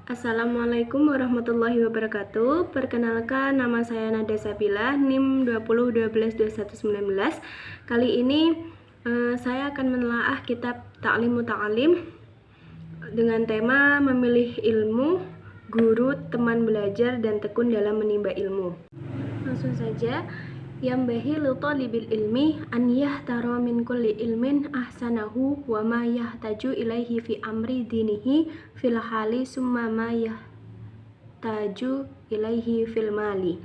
Assalamualaikum warahmatullahi wabarakatuh. Perkenalkan, nama saya Nada Sabila, NIM 20122119. Kali ini saya akan menelaah kitab Ta'lim Muta'alim dengan tema memilih ilmu, guru, teman belajar, dan tekun dalam menimba ilmu. Langsung saja. Yambahi li talibil ilmi an yahtara min kulli ilmin ahsanahu wa ma yahtaju ilaihi fi amri dinihi fil hali summa ma yahtaju ilaihi fil mali.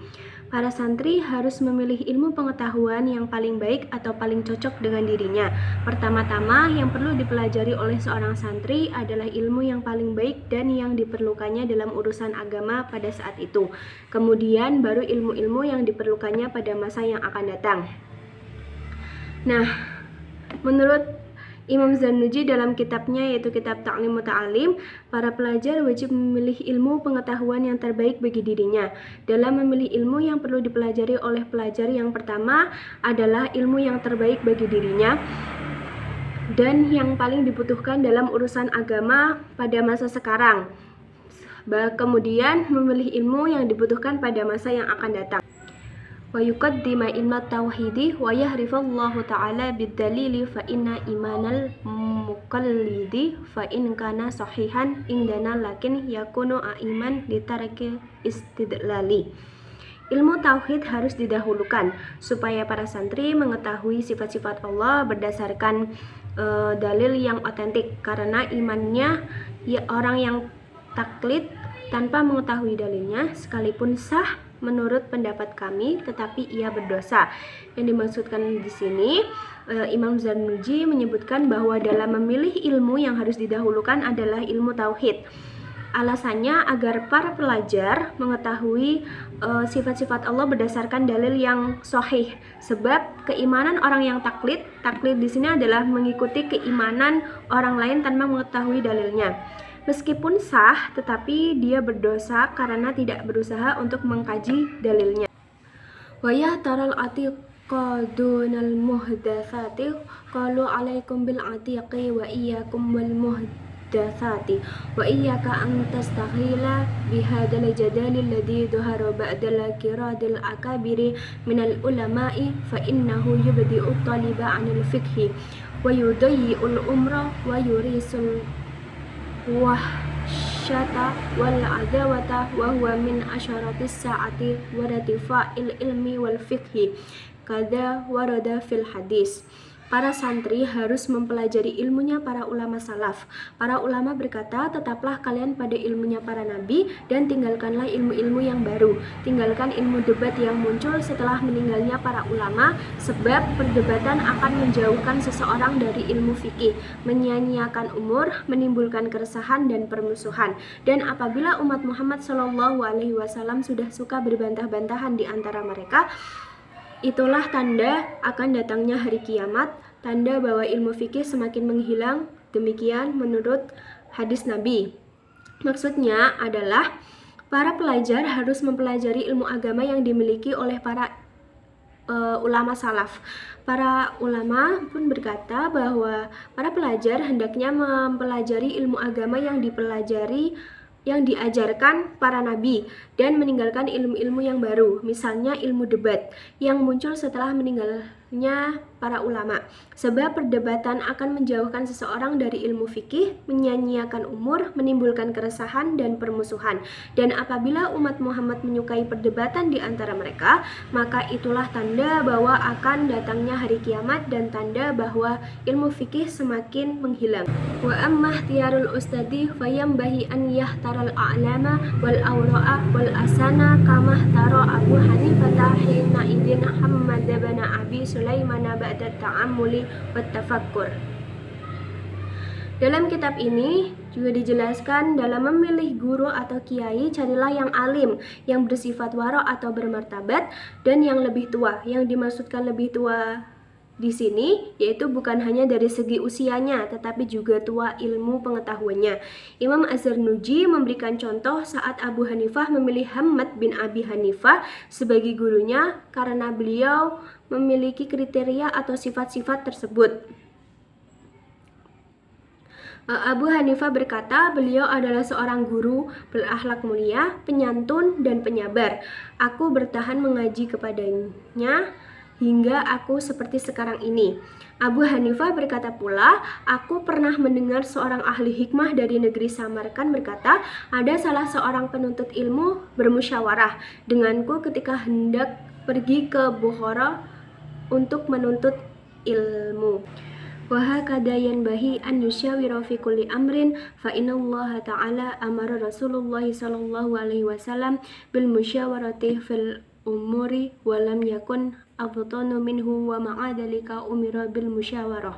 Para santri harus memilih ilmu pengetahuan yang paling baik atau paling cocok dengan dirinya. Pertama-tama yang perlu dipelajari oleh seorang santri adalah ilmu yang paling baik dan yang diperlukannya dalam urusan agama pada saat itu. Kemudian baru ilmu-ilmu yang diperlukannya pada masa yang akan datang. Nah, menurut Imam Zarnuji dalam kitabnya yaitu kitab Ta'lim Muta'alim, para pelajar wajib memilih ilmu pengetahuan yang terbaik bagi dirinya. Dalam memilih ilmu yang perlu dipelajari oleh pelajar, yang pertama adalah ilmu yang terbaik bagi dirinya dan yang paling dibutuhkan dalam urusan agama pada masa sekarang. Kemudian memilih ilmu yang dibutuhkan pada masa yang akan datang. Wa yuqaddima ilma tauhidi wa yahrifallahu ta'ala bid-dalili fa inna imanal muqallidi fa in kana sahihan indana lakin yakunu aiman ditarki istidlali. Ilmu tauhid harus didahulukan supaya para santri mengetahui sifat-sifat Allah berdasarkan dalil yang otentik, karena imannya orang yang taklid tanpa mengetahui dalilnya sekalipun sah menurut pendapat kami, tetapi ia berdosa. Yang dimaksudkan di sini, Imam Zarnuji menyebutkan bahwa dalam memilih ilmu yang harus didahulukan adalah ilmu tauhid. Alasannya agar para pelajar mengetahui sifat-sifat Allah berdasarkan dalil yang sahih. Sebab keimanan orang yang taklid di sini adalah mengikuti keimanan orang lain tanpa mengetahui dalilnya. Meskipun sah, tetapi dia berdosa karena tidak berusaha untuk mengkaji dalilnya. Wa yahtaral atiqadunal muhdatsati qalu alaikum bil atiqi wa iyyakum wal muhdatsati wa iyyaka an tastaghila bihadzal jadali alladhi dhahara ba'dal kiradil akabiri minal ulama'i fa innahu yubdi'u taliba 'anil fiqhi wa yudayyi'ul umra wa yurisul wahsyata wal adawata wa huwa min asyaratis saati wa ratifa'il ilmi wal fiqhi kada warada fil hadis. Para santri harus mempelajari ilmunya para ulama salaf. Para ulama berkata, tetaplah kalian pada ilmunya para nabi dan tinggalkanlah ilmu-ilmu yang baru. Tinggalkan ilmu debat yang muncul setelah meninggalnya para ulama, sebab perdebatan akan menjauhkan seseorang dari ilmu fikih, menyia-nyiakan umur, menimbulkan keresahan dan permusuhan. Dan apabila umat Muhammad SAW sudah suka berbantah-bantahan di antara mereka, itulah tanda akan datangnya hari kiamat, tanda bahwa ilmu fikih semakin menghilang. Demikian menurut hadis Nabi. Maksudnya adalah para pelajar harus mempelajari ilmu agama yang dimiliki oleh para ulama salaf. Para ulama pun berkata bahwa para pelajar hendaknya mempelajari ilmu agama yang diajarkan para nabi dan meninggalkan ilmu-ilmu yang baru, misalnya ilmu debat yang muncul setelah meninggalnya para ulama, sebab perdebatan akan menjauhkan seseorang dari ilmu fikih, menyia-nyiakan umur, menimbulkan keresahan dan permusuhan. Dan apabila umat Muhammad menyukai perdebatan di antara mereka, maka itulah tanda bahwa akan datangnya hari kiamat dan tanda bahwa ilmu fikih semakin menghilang. Wa amma ihtiyarul ustadi fayambahi an yahtaral a'lama wal awra'a wal asana kama taro Abu Hanifah hina idin Muhammad bin Abi Sulaiman ba'da ta'ammuli wat tafakkur. Dalam kitab ini juga dijelaskan dalam memilih guru atau kiai, carilah yang alim, yang bersifat wara atau bermartabat, dan yang lebih tua. Yang dimaksudkan lebih tua di sini yaitu bukan hanya dari segi usianya, tetapi juga tua ilmu pengetahuannya. Imam Az-Zarnuji memberikan contoh saat Abu Hanifah memilih Muhammad bin Abi Hanifah sebagai gurunya karena beliau memiliki kriteria atau sifat-sifat tersebut. Abu Hanifah berkata, beliau adalah seorang guru berakhlak mulia, penyantun, dan penyabar. Aku bertahan mengaji kepadanya hingga aku seperti sekarang ini. Abu Hanifah berkata pula, aku pernah mendengar seorang ahli hikmah dari negeri Samarkand berkata, ada salah seorang penuntut ilmu bermusyawarah denganku ketika hendak pergi ke Bukhara untuk menuntut ilmu. Wahakada yanbahi an yusyawira fi kulli amrin fa innallaha ta'ala amara Rasulullah sallallahu alaihi wasallam bil musyawarati fil umuri wa lam yakun afdanu minhu wa ma'a dzalika umira bil musyawarah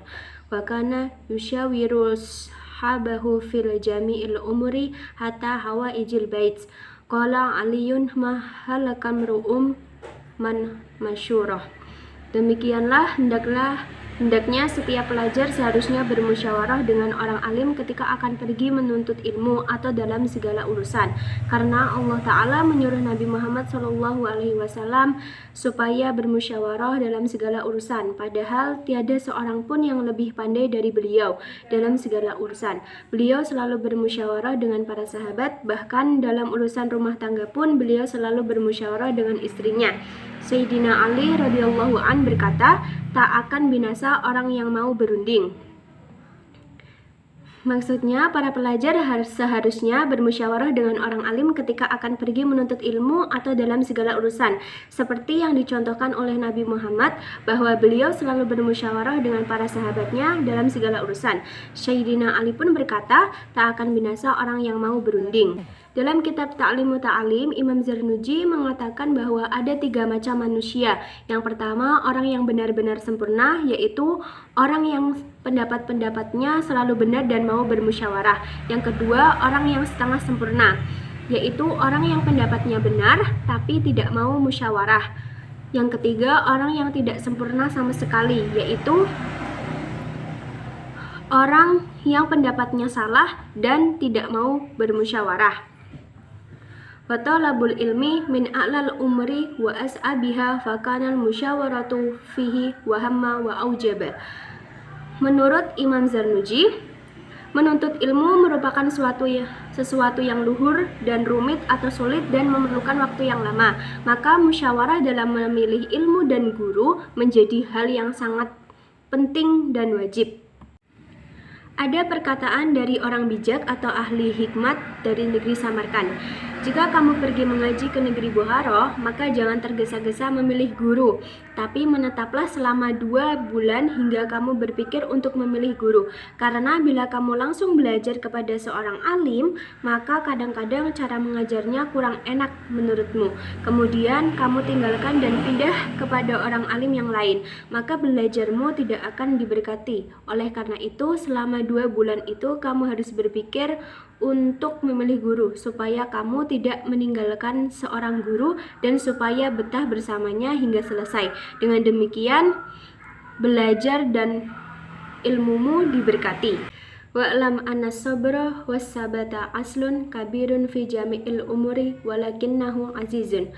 wa kana yusyawiru sahabahu fil jami'il umuri hatta hawaijil bait. Qala Aliyun ma halakam ru'um man masyurah. Demikianlah hendaknya setiap pelajar seharusnya bermusyawarah dengan orang alim ketika akan pergi menuntut ilmu atau dalam segala urusan, karena Allah Ta'ala menyuruh Nabi Muhammad SAW supaya bermusyawarah dalam segala urusan, padahal tiada seorang pun yang lebih pandai dari beliau dalam segala urusan. Beliau selalu bermusyawarah dengan para sahabat, bahkan dalam urusan rumah tangga pun beliau selalu bermusyawarah dengan istrinya. Sayyidina Ali radhiyallahu an berkata, tak akan binasa orang yang mau berunding. Maksudnya, para pelajar seharusnya bermusyawarah dengan orang alim ketika akan pergi menuntut ilmu atau dalam segala urusan, seperti yang dicontohkan oleh Nabi Muhammad bahwa beliau selalu bermusyawarah dengan para sahabatnya dalam segala urusan. Sayyidina Ali pun berkata, tak akan binasa orang yang mau berunding. Dalam kitab Ta'limu Ta'alim, Imam Zarnuji mengatakan bahwa ada 3 macam manusia. Yang pertama, orang yang benar-benar sempurna, yaitu orang yang pendapat-pendapatnya selalu benar dan mau bermusyawarah. Yang kedua, orang yang setengah sempurna, yaitu orang yang pendapatnya benar tapi tidak mau musyawarah. Yang ketiga, orang yang tidak sempurna sama sekali, yaitu orang yang pendapatnya salah dan tidak mau bermusyawarah. Wa talabul ilmi min a'lal umri wa as'abiha fa kana al-musyawaratu fihi wa hamma wa aujaba. Menurut Imam Zarnuji, menuntut ilmu merupakan sesuatu yang luhur dan rumit atau sulit dan memerlukan waktu yang lama. Maka musyawarah dalam memilih ilmu dan guru menjadi hal yang sangat penting dan wajib. Ada perkataan dari orang bijak atau ahli hikmat dari negeri Samarkand. Jika kamu pergi mengaji ke negeri Bukhara, maka jangan tergesa-gesa memilih guru, tapi menetaplah selama 2 bulan hingga kamu berpikir untuk memilih guru. Karena bila kamu langsung belajar kepada seorang alim, maka kadang-kadang cara mengajarnya kurang enak menurutmu. Kemudian kamu tinggalkan dan pindah kepada orang alim yang lain, maka belajarmu tidak akan diberkati. Oleh karena itu, selama 2 bulan itu kamu harus berpikir untuk memilih guru, supaya kamu tidak meninggalkan seorang guru dan supaya betah bersamanya hingga selesai. Dengan demikian, belajar dan ilmumu diberkati. Wa'lam anna sabra was-sabata aslun kabirun fi jami'il umuri walakinnahu azizun.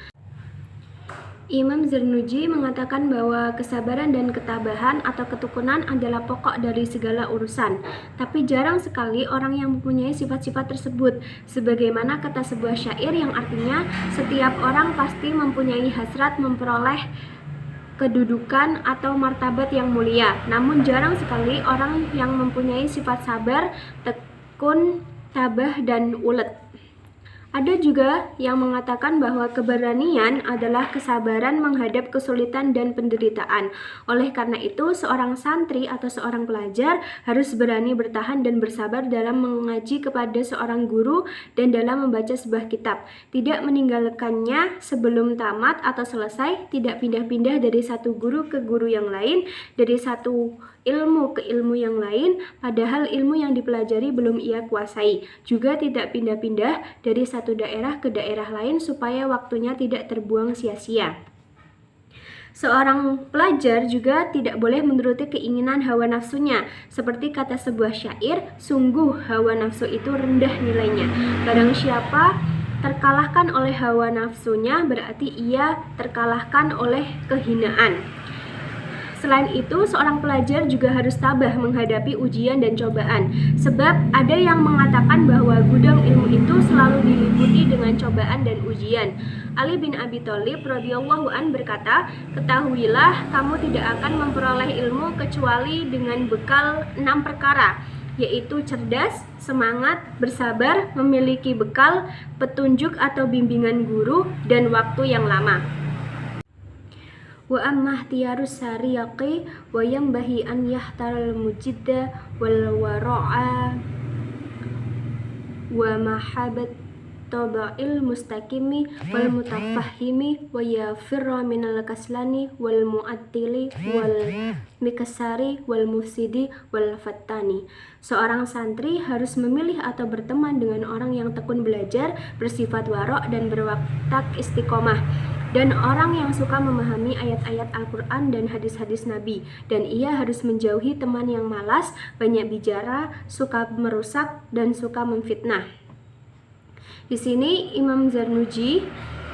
Imam Zarnuji mengatakan bahwa kesabaran dan ketabahan atau ketekunan adalah pokok dari segala urusan. Tapi jarang sekali orang yang mempunyai sifat-sifat tersebut. Sebagaimana kata sebuah syair yang artinya, setiap orang pasti mempunyai hasrat memperoleh kedudukan atau martabat yang mulia. Namun jarang sekali orang yang mempunyai sifat sabar, tekun, tabah, dan ulet. Ada juga yang mengatakan bahwa keberanian adalah kesabaran menghadap kesulitan dan penderitaan. Oleh karena itu, seorang santri atau seorang pelajar harus berani bertahan dan bersabar dalam mengaji kepada seorang guru dan dalam membaca sebuah kitab. Tidak meninggalkannya sebelum tamat atau selesai, tidak pindah-pindah dari satu guru ke guru yang lain, dari satu ilmu ke ilmu yang lain, padahal ilmu yang dipelajari belum ia kuasai. Juga tidak pindah-pindah dari satu daerah ke daerah lain supaya waktunya tidak terbuang sia-sia. Seorang pelajar juga tidak boleh menuruti keinginan hawa nafsunya. Seperti kata sebuah syair, sungguh hawa nafsu itu rendah nilainya. Barang siapa terkalahkan oleh hawa nafsunya, berarti ia terkalahkan oleh kehinaan. Selain itu, seorang pelajar juga harus tabah menghadapi ujian dan cobaan. Sebab ada yang mengatakan bahwa gudang ilmu itu selalu diliputi dengan cobaan dan ujian. Ali bin Abi Thalib radhiyallahu an berkata, "Ketahuilah kamu tidak akan memperoleh ilmu kecuali dengan bekal 6 perkara, yaitu cerdas, semangat, bersabar, memiliki bekal, petunjuk atau bimbingan guru, dan waktu yang lama." Wa amma ihtiyarus sariyaqi wa yanbahi an yahtaral mujidda wal wara'a wa mahabbat taba'il mustaqimi wal mutafahimi wa yafirra minal kaslani wal mu'attili wal mikasari wal mufsidi wal fattani. Seorang santri harus memilih atau berteman dengan orang yang tekun belajar, bersifat warok dan berwatak istiqomah, dan orang yang suka memahami ayat-ayat Al-Quran dan hadis-hadis Nabi. Dan ia harus menjauhi teman yang malas, banyak bicara, suka merusak, dan suka memfitnah. Di sini Imam Zarnuji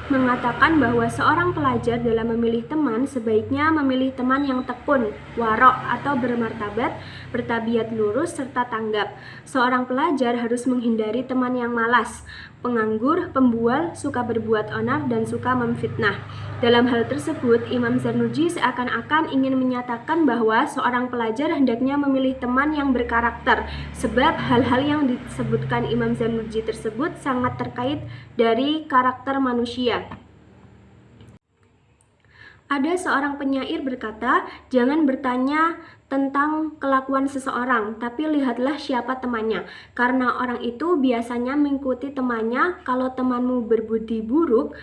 mengatakan bahwa seorang pelajar dalam memilih teman sebaiknya memilih teman yang tekun, warok atau bermartabat, bertabiat lurus serta tanggap. Seorang pelajar harus menghindari teman yang malas, penganggur, pembual, suka berbuat onar, dan suka memfitnah. Dalam hal tersebut, Imam Zarnuji seakan-akan ingin menyatakan bahwa seorang pelajar hendaknya memilih teman yang berkarakter, sebab hal-hal yang disebutkan Imam Zarnuji tersebut sangat terkait dari karakter manusia. Ada seorang penyair berkata, "Jangan bertanya tentang kelakuan seseorang, tapi lihatlah siapa temannya. Karena orang itu biasanya mengikuti temannya. Kalau temanmu berbudi buruk,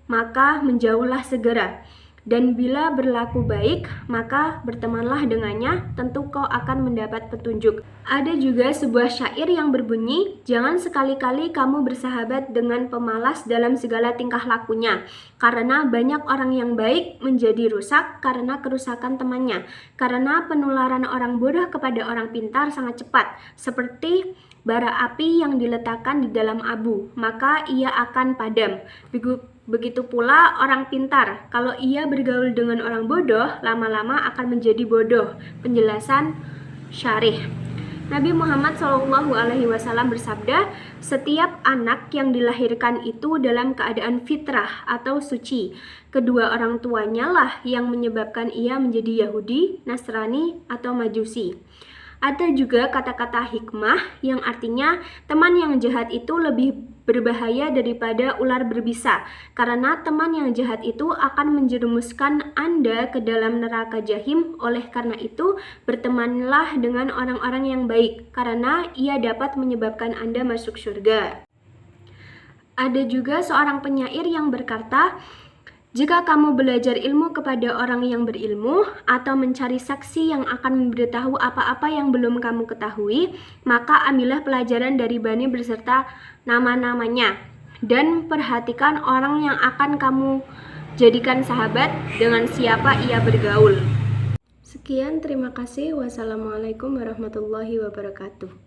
maka menjauhlah segera. Dan bila berlaku baik, maka bertemanlah dengannya, tentu kau akan mendapat petunjuk." Ada juga sebuah syair yang berbunyi, "Jangan sekali-kali kamu bersahabat dengan pemalas dalam segala tingkah lakunya, karena banyak orang yang baik menjadi rusak karena kerusakan temannya. Karena penularan orang bodoh kepada orang pintar sangat cepat, seperti bara api yang diletakkan di dalam abu, maka ia akan padam. Begitu pula orang pintar, kalau ia bergaul dengan orang bodoh, lama-lama akan menjadi bodoh." Penjelasan Syarih. Nabi Muhammad SAW bersabda, "Setiap anak yang dilahirkan itu dalam keadaan fitrah atau suci. Kedua orang tuanya lah yang menyebabkan ia menjadi Yahudi, Nasrani, atau Majusi." Ada juga kata-kata hikmah yang artinya teman yang jahat itu lebih berbahaya daripada ular berbisa, karena teman yang jahat itu akan menjerumuskan Anda ke dalam neraka jahim. Oleh karena itu, bertemanlah dengan orang-orang yang baik, karena ia dapat menyebabkan Anda masuk surga. Ada juga seorang penyair yang berkata, "Jika kamu belajar ilmu kepada orang yang berilmu atau mencari saksi yang akan memberitahu apa-apa yang belum kamu ketahui, maka ambillah pelajaran dari Bani beserta nama-namanya, dan perhatikan orang yang akan kamu jadikan sahabat dengan siapa ia bergaul." Sekian, terima kasih. Wassalamualaikum warahmatullahi wabarakatuh.